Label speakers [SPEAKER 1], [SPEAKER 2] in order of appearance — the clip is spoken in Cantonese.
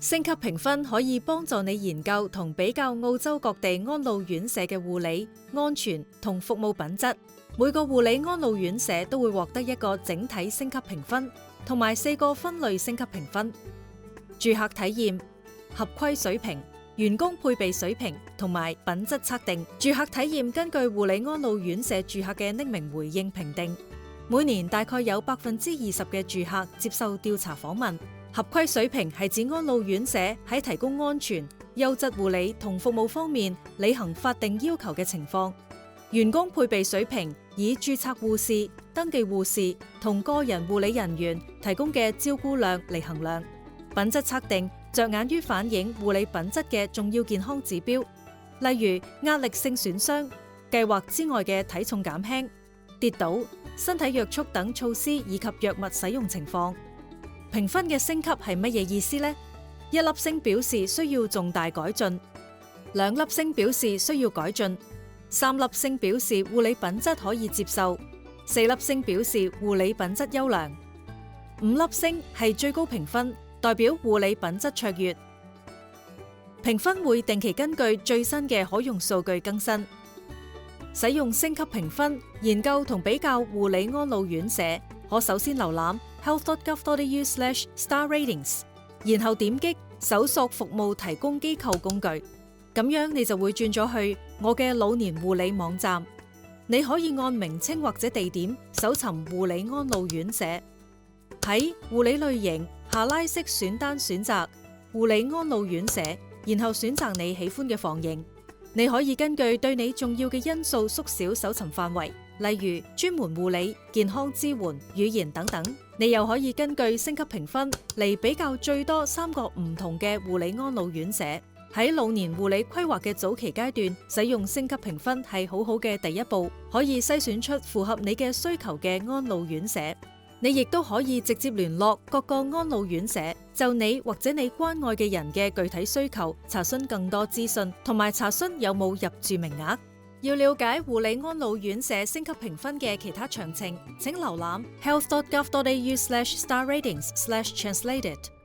[SPEAKER 1] 星級評分可以幫助你研究同比較澳洲各地安老院舍嘅護理、安全同服務品質。每個護理安老院舍都會獲得一個整體星級評分，同埋4個分類星級評分：住客體驗、合規水平、員工配備水平同埋品質測定。住客體驗根據護理安老院舍住客嘅匿名回應評定，每年大概有20%嘅住客接受調查訪問。合規水平係指安老院舍喺提供安全、優質護理同服務方面履行法定要求嘅情況。員工配備水平以註冊護士、登記護士同個人護理人員提供嘅照顧量嚟衡量。品質測定着眼於反映護理品質嘅重要健康指標，例如壓力性損傷、計劃之外嘅體重減輕、跌倒、身體約束等措施以及藥物使用情況。評分嘅升級係乜嘢意思呢？1粒星表示需要重大改進，2粒星表示需要改進，3粒星表示護理品質可以接受，4粒星表示護理品質優良，5粒星係最高評分，代表護理品質卓越。評分會定期根據最新嘅可用數據更新。使用星級評分研究同比較護理安老院舍，可首先瀏覽health.gov.au/star-ratings， 然後點擊搜索服務提供機構工具，咁樣你就會轉咗去我嘅老年護理網站。你可以按名稱或者地點搜尋護理安老院舍，喺護理類型下拉式選單選擇護理安老院舍，然後選擇你喜歡嘅房型。你可以根據對你重要嘅因素縮小搜尋範圍，例如專門護理、健康支援、語言等等。你又可以根據星級評分嚟比較最多3個唔同嘅護理安老院舍。喺老年護理規劃嘅早期階段，使用星級評分係好好嘅第一步，可以篩選出符合你嘅需求嘅安老院舍。你亦都可以直接聯絡各個安老院舍，就你或者你關愛嘅人嘅具體需求查詢更多資訊，同埋查詢有冇入住名額。要了解護理安老院舍星級評分嘅其他詳情，請瀏覽 health.gov.au/star-ratings/translated。